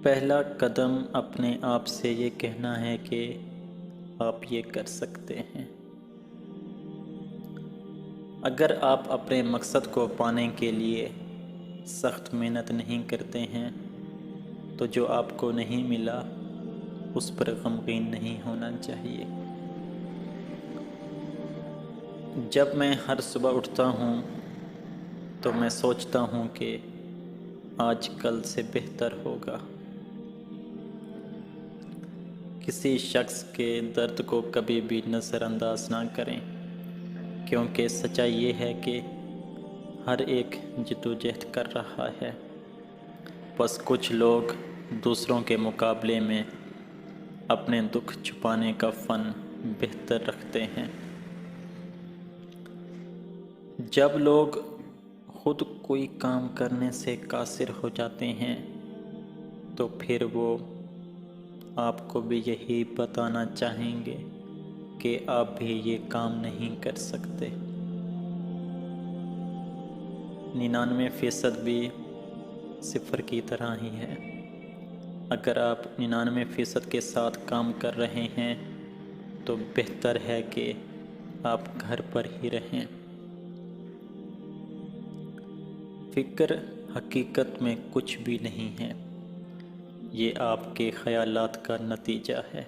پہلا قدم اپنے آپ سے یہ کہنا ہے کہ آپ یہ کر سکتے ہیں۔ اگر آپ اپنے مقصد کو پانے کے لیے سخت محنت نہیں کرتے ہیں تو جو آپ کو نہیں ملا اس پر غمگین نہیں ہونا چاہیے۔ جب میں ہر صبح اٹھتا ہوں تو میں سوچتا ہوں کہ آج کل سے بہتر ہوگا۔ کسی شخص کے درد کو کبھی بھی نظر انداز نہ کریں، کیونکہ سچائی یہ ہے کہ ہر ایک جدوجہد کر رہا ہے، بس کچھ لوگ دوسروں کے مقابلے میں اپنے دکھ چھپانے کا فن بہتر رکھتے ہیں۔ جب لوگ خود کوئی کام کرنے سے قاصر ہو جاتے ہیں تو پھر وہ آپ کو بھی یہی بتانا چاہیں گے کہ آپ بھی یہ کام نہیں کر سکتے۔ 99% بھی صفر کی طرح ہی ہے۔ اگر آپ 99% کے ساتھ کام کر رہے ہیں تو بہتر ہے کہ آپ گھر پر ہی رہیں۔ فکر حقیقت میں کچھ بھی نہیں ہے، یہ آپ کے خیالات کا نتیجہ ہے۔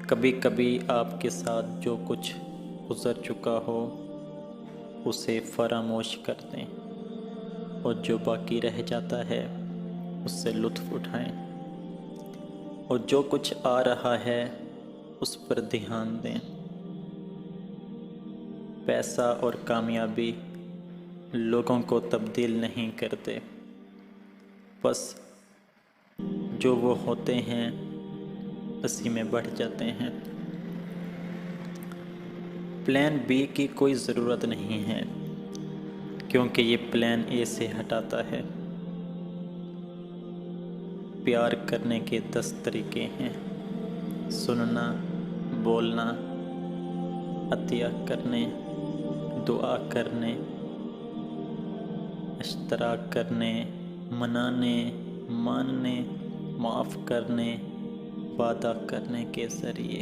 کبھی کبھی آپ کے ساتھ جو کچھ گزر چکا ہو اسے فراموش کر دیں، اور جو باقی رہ جاتا ہے اس سے لطف اٹھائیں، اور جو کچھ آ رہا ہے اس پر دھیان دیں۔ پیسہ اور کامیابی لوگوں کو تبدیل نہیں کرتے، بس جو وہ ہوتے ہیں اسی میں بڑھ جاتے ہیں۔ پلان بی کی کوئی ضرورت نہیں ہے، کیونکہ یہ پلان اے سے ہٹاتا ہے۔ پیار کرنے کے 10 طریقے ہیں: سننا، بولنا، عطیہ کرنے، دعا کرنے، اشتراک کرنے، منانے، ماننے، معاف کرنے، وعدہ کرنے کے ذریعے۔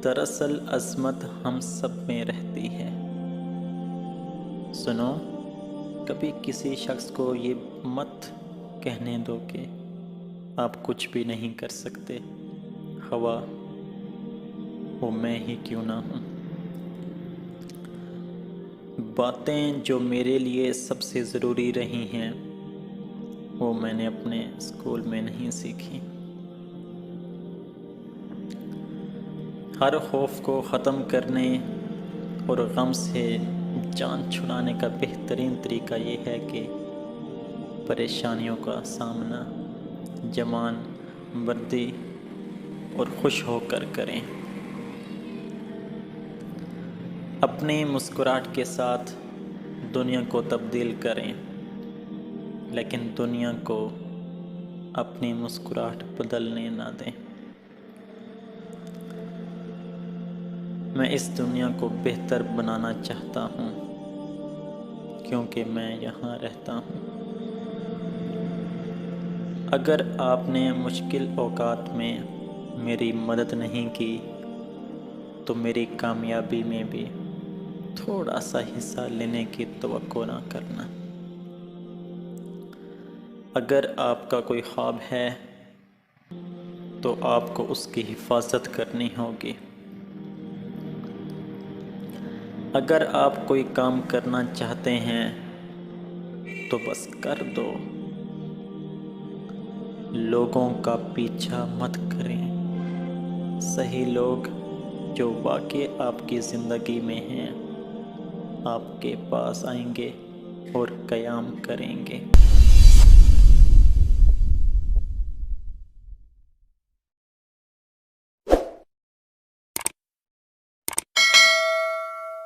دراصل عظمت ہم سب میں رہتی ہے۔ سنو، کبھی کسی شخص کو یہ مت کہنے دو کہ آپ کچھ بھی نہیں کر سکتے، خواہ وہ میں ہی کیوں نہ ہوں۔ باتیں جو میرے لیے سب سے ضروری رہی ہیں وہ میں نے اپنے اسکول میں نہیں سیکھی۔ ہر خوف کو ختم کرنے اور غم سے جان چھڑانے کا بہترین طریقہ یہ ہے کہ پریشانیوں کا سامنا جوان مردی اور خوش ہو کر کریں۔ اپنی مسکراہٹ کے ساتھ دنیا کو تبدیل کریں، لیکن دنیا کو اپنی مسکراہٹ بدلنے نہ دیں۔ میں اس دنیا کو بہتر بنانا چاہتا ہوں کیونکہ میں یہاں رہتا ہوں۔ اگر آپ نے مشکل اوقات میں میری مدد نہیں کی تو میری کامیابی میں بھی تھوڑا سا حصہ لینے کی توقع نہ کرنا۔ اگر آپ کا کوئی خواب ہے تو آپ کو اس کی حفاظت کرنی ہوگی۔ اگر آپ کوئی کام کرنا چاہتے ہیں تو بس کر دو، لوگوں کا پیچھا مت کریں۔ صحیح لوگ جو واقعی آپ کی زندگی میں ہیں آپ کے پاس آئیں گے اور قیام کریں گے۔